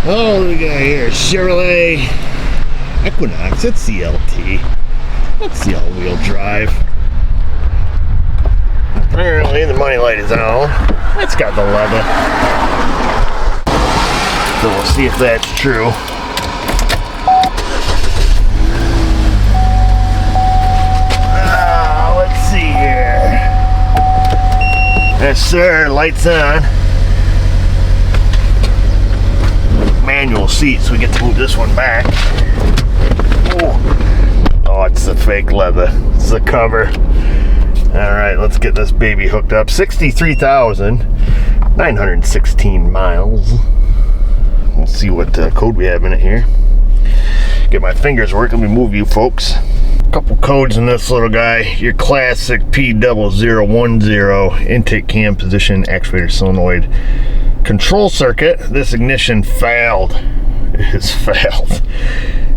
Oh, what do we got here? Chevrolet Equinox. It's CLT. That's the all-wheel drive. Apparently the money light is on. It's got the leather. So we'll see if that's true. Let's see here. Yes, sir. Lights on. Manual seat, so we get to move this one back. Oh, it's the fake leather. It's the cover. All right, let's get this baby hooked up. 63,916 miles. We'll see what code we have in it here. Get my fingers working. Let me move you folks. A couple codes in this little guy. Your classic P0010 intake cam position actuator solenoid control circuit. This ignition failed. It has failed.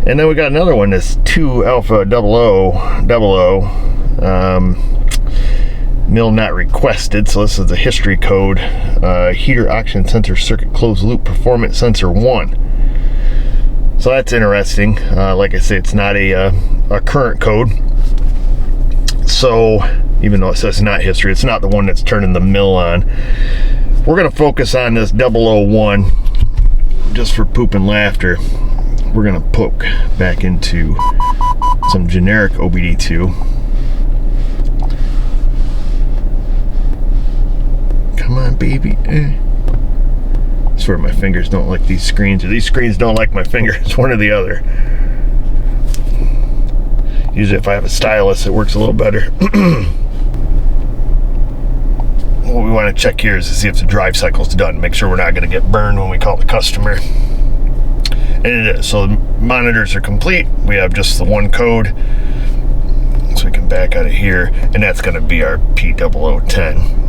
And then we got another one. This 2 Alpha 0000. Mill not requested, so this is the history code. Heater oxygen sensor circuit closed loop performance sensor 1. So that's interesting. Like I say, it's not a current code. So even though it says not history, it's not the one that's turning the mill on. We're going to focus on this 001 just for poop and laughter. We're going to poke back into some generic OBD2. Come on, baby. I swear my fingers don't like these screens, or these screens don't like my fingers, one or the other. Usually if I have a stylus, it works a little better. What we want to check here is to see if the drive cycle's done. Make sure we're not going to get burned when we call the customer. And it is. So the monitors are complete. We have just the one code. So we can back out of here. And that's going to be our P0010.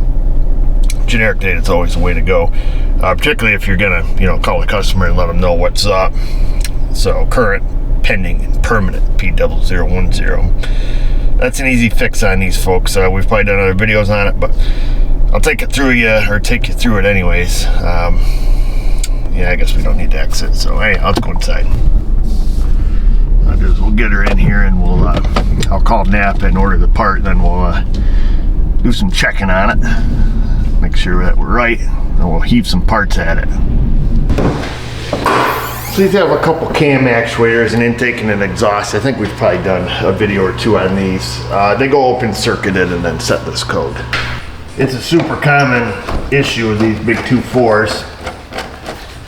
Generic data is always the way to go, particularly if you're gonna, call the customer and let them know what's up. So current, pending, and permanent P0010. That's an easy fix on these folks. We've probably done other videos on it, but I'll take it through take you through it anyways. Yeah, I guess we don't need to exit. So hey, let's go inside. We'll get her in here, and I'll call Napa and order the part. Then we'll do some checking on it. Make sure that we're right, and we'll heave some parts at it. So these have a couple cam actuators, an intake and an exhaust. I think we've probably done a video or two on these. They go open circuited and then set this code. It's a super common issue with these big 2.4s.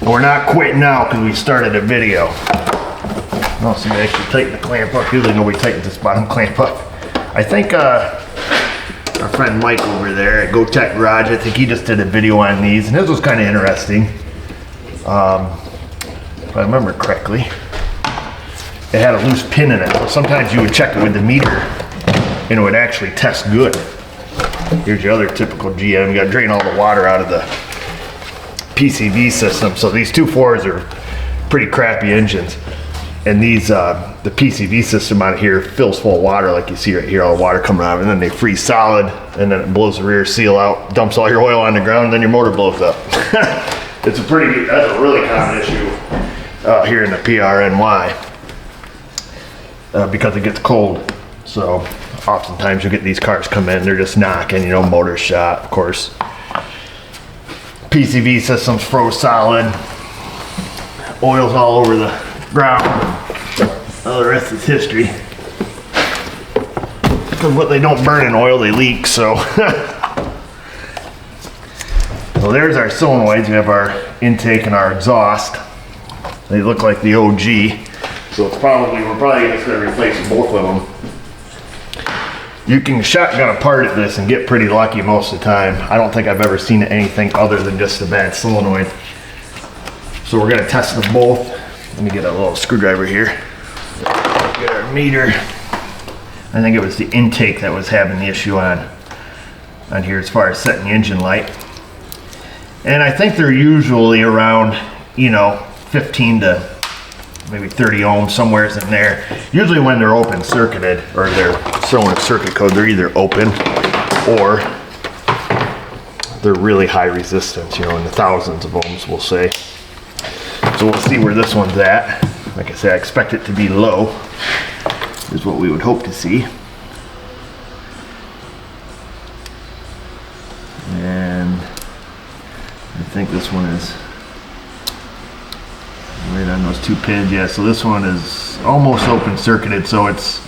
We're not quitting now because we started a video. Oh, somebody actually tightened the clamp up. Usually nobody tightens this bottom clamp up. I think our friend Mike over there at Go Tech Garage, I think he just did a video on these, and this was kind of interesting. If I remember correctly, it had a loose pin in it. So sometimes you would check it with the meter, and it would actually test good. Here's your other typical GM. You got to drain all the water out of the PCV system. So these 2.4s are pretty crappy engines. And these, the PCV system on here fills full of water, like you see right here, all the water coming out, and then they freeze solid, and then it blows the rear seal out, dumps all your oil on the ground, and then your motor blows up. That's a really common issue here in the PRNY because it gets cold. So oftentimes you get these cars come in, they're just knocking, motor shot, of course. PCV system's froze solid, oil's all over the ground. Oh, the rest is history. Because what they don't burn in oil, they leak. So, so there's our solenoids. We have our intake and our exhaust. They look like the OG. So we're probably just going to replace both of them. You can shotgun a part at this and get pretty lucky most of the time. I don't think I've ever seen anything other than just a bad solenoid. So we're going to test them both. Let me get a little screwdriver here. Get our meter. I think it was the intake that was having the issue on here as far as setting the engine light. And I think they're usually around, 15 to maybe 30 ohms, somewhere in there. Usually when they're open circuited, or they're showing a circuit code, they're either open or they're really high resistance, in the thousands of ohms, we'll say. So we'll see where this one's at. Like I said, I expect it to be low, is what we would hope to see. And I think this one is right on those 2 pins. Yeah, so this one is almost open circuited, so it's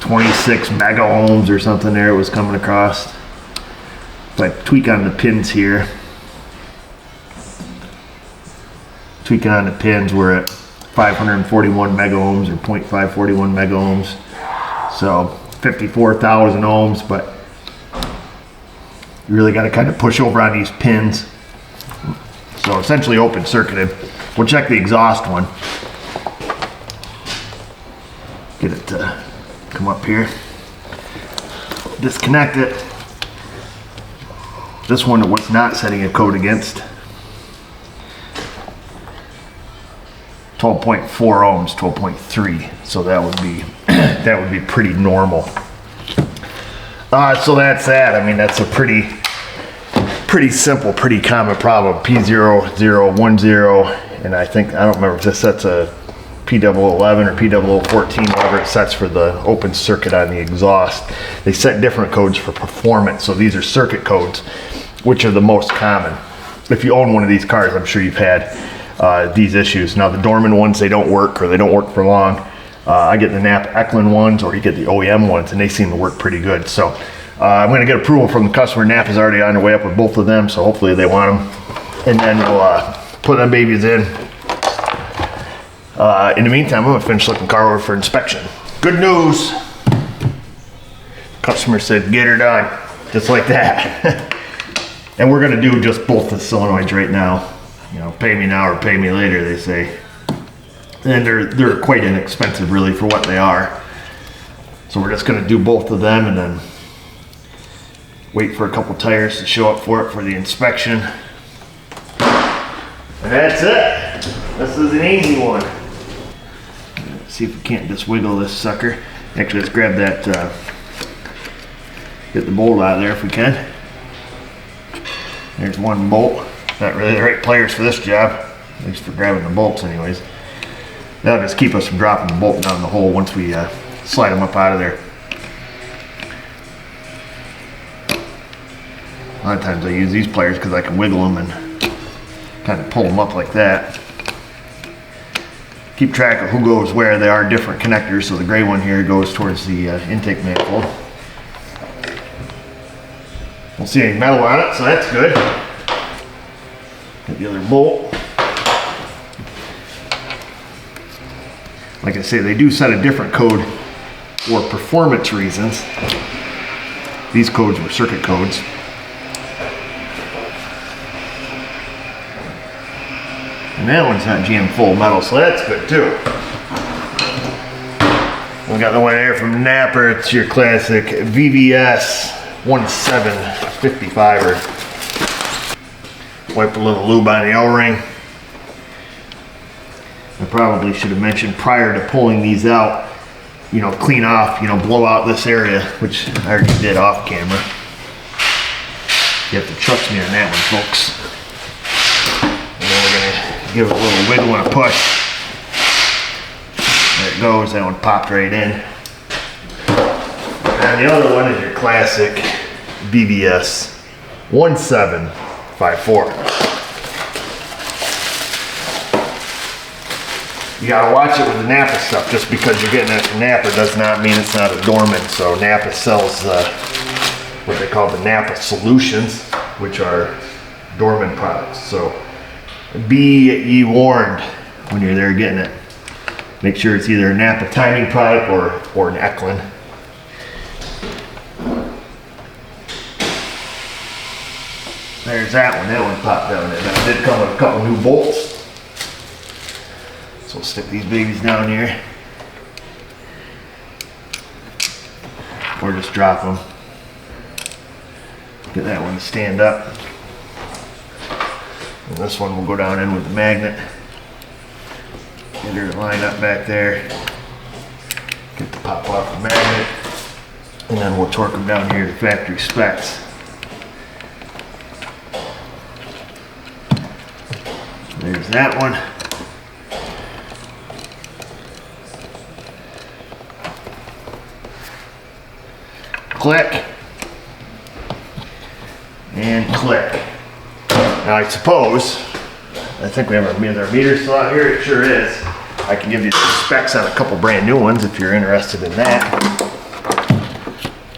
26 mega ohms or something there it was coming across. If I tweak on the pins here, tweaking on the pins, we're at 541 mega ohms or 0.541 mega ohms. So 54,000 ohms, but you really got to kind of push over on these pins. So essentially open circuited. We'll check the exhaust one. Get it to come up here. Disconnect it. This one was not setting a code against. 12.4 ohms, 12.3. So that would be that would be pretty normal. So that's that. I mean, that's a pretty simple, pretty common problem. P0010, and I don't remember if this sets a P0011 or P0014, whatever it sets for the open circuit on the exhaust. They set different codes for performance, so these are circuit codes, which are the most common. If you own one of these cars, I'm sure you've had these issues. Now the Dorman ones, they don't work, or they don't work for long. I get the Napa Equinox ones, or you get the OEM ones, and they seem to work pretty good. So I'm going to get approval from the customer. Napa's already on their way up with both of them, so hopefully they want them. And then we'll put them babies in. In the meantime, I'm going to finish looking car over for inspection. Good news. Customer said, get her done. Just like that. And we're going to do just both the solenoids right now. You know, pay me now or pay me later, they say. And they're quite inexpensive, really, for what they are. So we're just going to do both of them and then wait for a couple tires to show up for it for the inspection. And that's it. This is an easy one. Let's see if we can't just wiggle this sucker. Actually, let's grab that, get the bolt out of there if we can. There's one bolt. Not really the right pliers for this job, at least for grabbing the bolts anyways. That'll just keep us from dropping the bolt down the hole once we slide them up out of there. A lot of times I use these pliers because I can wiggle them and kind of pull them up like that. Keep track of who goes where. They are different connectors, so the gray one here goes towards the intake manifold. Don't see any metal on it, so that's good. Get the other bolt. Like I say, they do set a different code for performance reasons. These codes were circuit codes. And that one's not GM full metal, so that's good too. We got the one here from Napa. It's your classic VVS 1755er. Wipe a little lube on the O-ring. I probably should have mentioned prior to pulling these out, you know, clean off, you know, blow out this area, which I already did off camera. You have to trust me on that one, folks. And then we're gonna give it a little wiggle and a push. There it goes, that one popped right in. And the other one is your classic VVS 1754. You gotta watch it with the Napa stuff. Just because you're getting it from Napa does not mean it's not a Dorman. So Napa sells what they call the Napa Solutions, which are Dorman products. So be ye warned when you're there getting it. Make sure it's either a Napa timing product or an Equinox. There's that one. That one popped down there. That did come with a couple new bolts. So we'll stick these babies down here. Or just drop them. Get that one to stand up. And this one will go down in with the magnet. Get her to line up back there. Get the pop off the magnet. And then we'll torque them down here to factory specs. There's that one. click, and click. Now I suppose, I think we have our meter slot here, it sure is. I can give you some specs on a couple brand new ones if you're interested in that.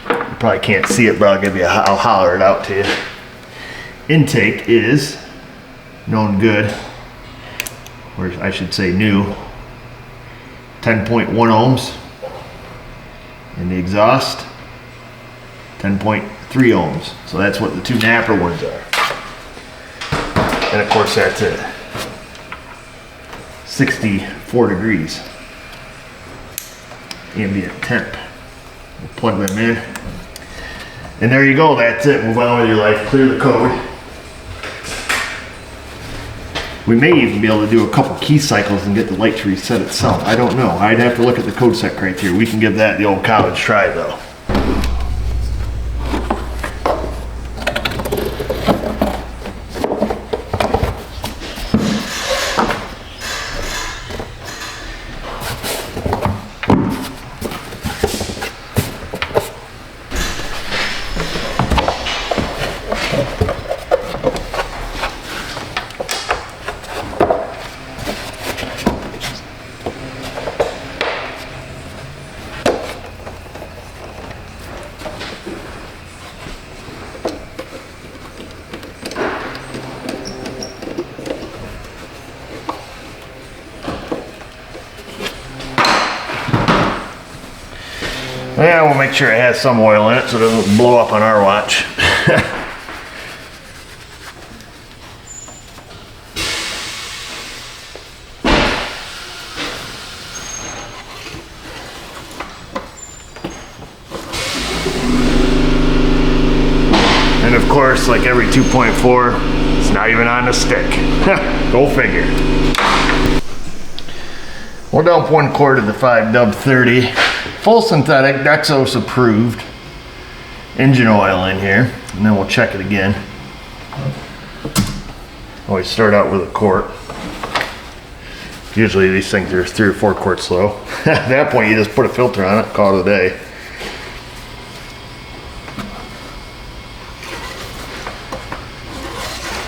You probably can't see it, but I'll holler it out to you. Intake is known good, or I should say new, 10.1 ohms. And the exhaust, 10.3 ohms. So that's what the two Napper ones are. And of course that's it. 64 degrees. Ambient temp. We'll plug them in. And there you go, that's it. Move on with your life, clear the code. We may even be able to do a couple key cycles and get the light to reset itself. I don't know. I'd have to look at the code set criteria. We can give that the old college try though. Yeah, we'll make sure it has some oil in it so it doesn't blow up on our watch. And of course, like every 2.4, it's not even on the stick. Go figure. We'll dump 1 quart of the 5W30. Full synthetic, Dexos approved engine oil in here, and then we'll check it again. Always start out with a quart. Usually these things are 3 or 4 quarts low. At that point you just put a filter on it, call it a day.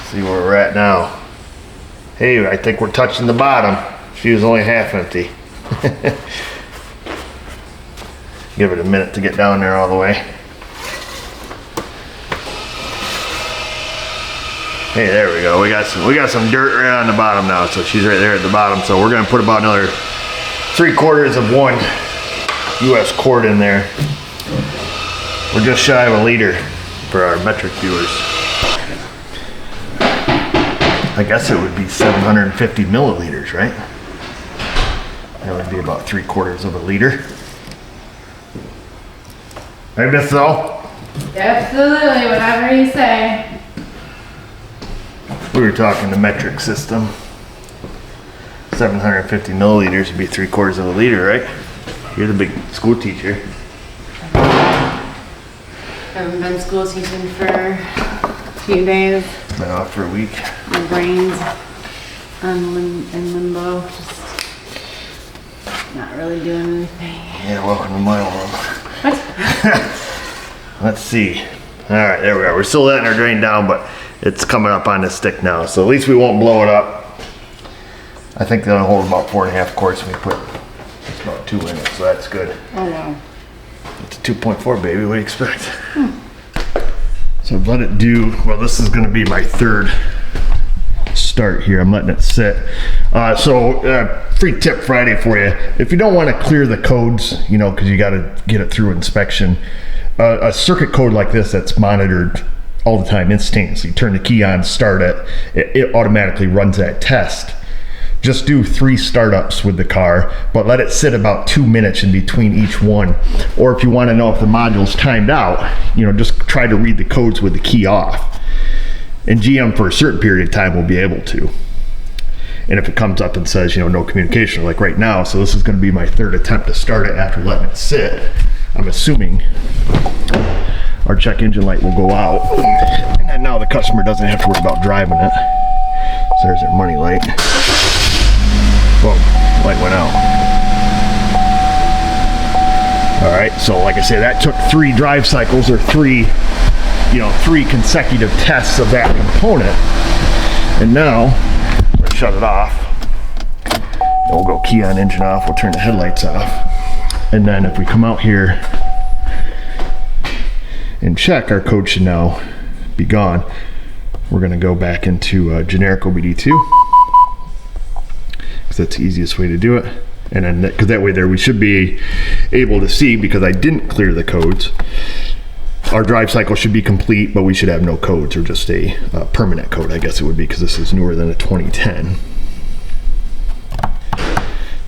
See where we're at now. Hey, I think we're touching the bottom. She was only half empty. Give it a minute to get down there all the way. Hey, there we go. We got some dirt right on the bottom now, so she's right there at the bottom. So we're gonna put about another 3/4 of 1 US quart in there. We're just shy of a liter for our metric viewers. I guess it would be 750 milliliters, right? That would be about 3/4 of a liter. Right, Miss O? Absolutely, whatever you say. We were talking the metric system. 750 milliliters would be 3/4 of a liter, right? You're the big school teacher. Haven't been school teaching for a few days. Been off for a week. My brain's in limbo, just not really doing anything. Yeah, welcome to my world. What? Let's see. All right, there we are. We're still letting our drain down, but it's coming up on the stick now. So at least we won't blow it up. I think they'll hold about 4.5 quarts when we put just about 2 in it, so that's good. Oh wow. It's a 2.4, baby. What do you expect? So let it do, well, this is gonna be my 3rd start here. I'm letting it sit. Free tip Friday for you. If you don't want to clear the codes, you know, because you got to get it through inspection, a circuit code like this that's monitored all the time instantaneously. Turn the key on, start it, it automatically runs that test. Just do 3 startups with the car, but let it sit about 2 minutes in between each one. Or if you want to know if the module's timed out, you know, just try to read the codes with the key off. And GM for a certain period of time will be able to. And if it comes up and says, you know, no communication, like right now, so this is going to be my 3rd attempt to start it after letting it sit. I'm assuming our check engine light will go out. And now the customer doesn't have to worry about driving it. So there's their money light. Boom, light went out. All right, so like I say, that took 3 drive cycles, or 3 consecutive tests of that component. And now, we'll shut it off. We'll go key on, engine off, we'll turn the headlights off. And then if we come out here and check, our code should now be gone. We're gonna go back into generic OBD2, because that's the easiest way to do it. And then, because that way there we should be able to see, because I didn't clear the codes, our drive cycle should be complete, but we should have no codes, or just a permanent code, I guess it would be, because this is newer than a 2010.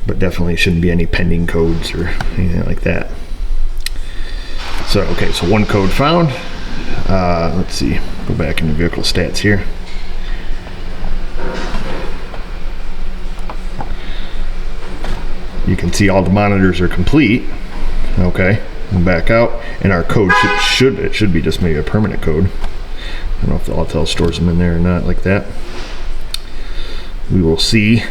But definitely shouldn't be any pending codes or anything like that. So, okay, so 1 code found. Let's see, go back into vehicle stats here. You can see all the monitors are complete. Okay, and back out, and our code should be just maybe a permanent code. I don't know if the Autel stores them in there or not like that. We will see.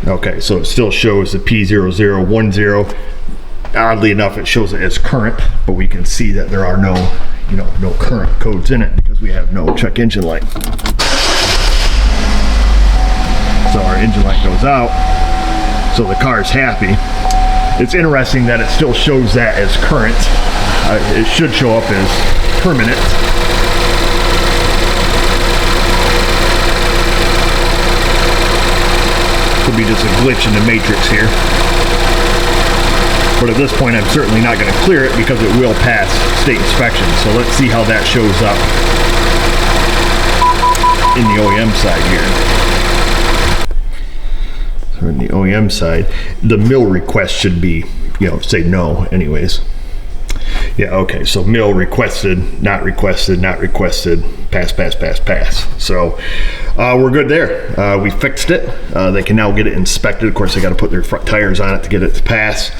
Okay, so it still shows the P0010. Oddly enough, it shows it as current, but we can see that there are no current codes in it, because we have no check engine light. So our engine light goes out, so the car's happy. It's interesting that it still shows that as current. It should show up as permanent. Could be just a glitch in the matrix here. But at this point, I'm certainly not going to clear it, because it will pass state inspection. So let's see how that shows up in the OEM side here. So in the OEM side, the mill request should be, say no anyways. Yeah, okay, so mill requested, not requested, not requested, pass, pass, pass, pass. So we're good there. We fixed it. They can now get it inspected. Of course, they got to put their front tires on it to get it to pass.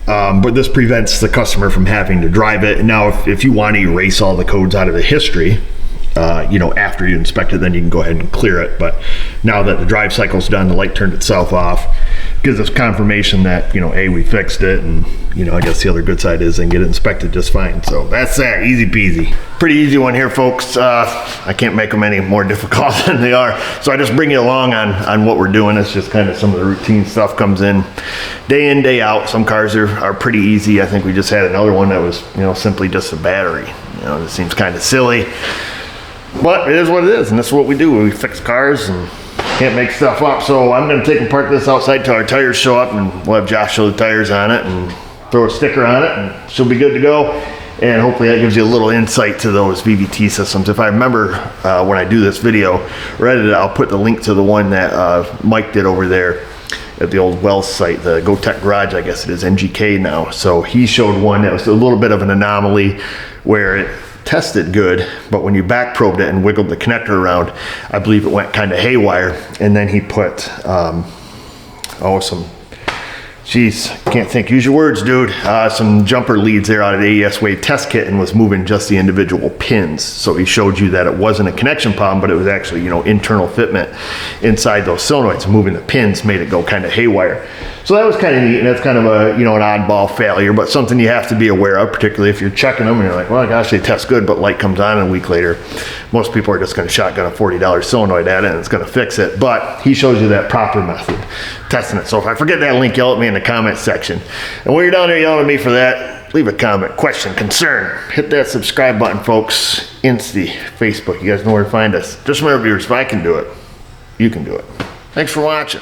But this prevents the customer from having to drive it. Now, if you want to erase all the codes out of the history, after you inspect it, then you can go ahead and clear it. But now that the drive cycle's done, the light turned itself off, gives us confirmation that, A, we fixed it, and, I guess the other good side is they can get it inspected just fine. So that's that, easy peasy. Pretty easy one here, folks. I can't make them any more difficult than they are. So I just bring you along on what we're doing. It's just kind of some of the routine stuff comes in, day out. Some cars are pretty easy. I think we just had another one that was, simply just a battery. It seems kind of silly, but it is what it is, and that's what we do. We fix cars and can't make stuff up. So I'm going to take and park this outside till our tires show up, and we'll have Josh show the tires on it and throw a sticker on it, and she'll be good to go. And hopefully that gives you a little insight to those VVT systems. If I remember when I do this video or edit it, I'll put the link to the one that Mike did over there at the old Wells site, the Go Tech Garage, I guess it is, NGK now. So he showed one that was a little bit of an anomaly where it tested good, but when you back probed it and wiggled the connector around, I believe it went kind of haywire. And then he put can't think, use your words, dude. Some jumper leads there out of the AES Wave test kit, and was moving just the individual pins. So he showed you that it wasn't a connection problem, but it was actually, internal fitment inside those solenoids. Moving the pins made it go kind of haywire. So that was kind of neat, and that's kind of a, an oddball failure, but something you have to be aware of, particularly if you're checking them and you're like, well, gosh, they test good, but light comes on a week later. Most people are just going to shotgun a $40 solenoid at it, and it's going to fix it. But he shows you that proper method, testing it. So if I forget that link, yell at me in the comment section. And when you're down there yelling at me for that, leave a comment, question, concern. Hit that subscribe button, folks. Insta, Facebook. You guys know where to find us. Just remember, viewers, if I can do it, you can do it. Thanks for watching.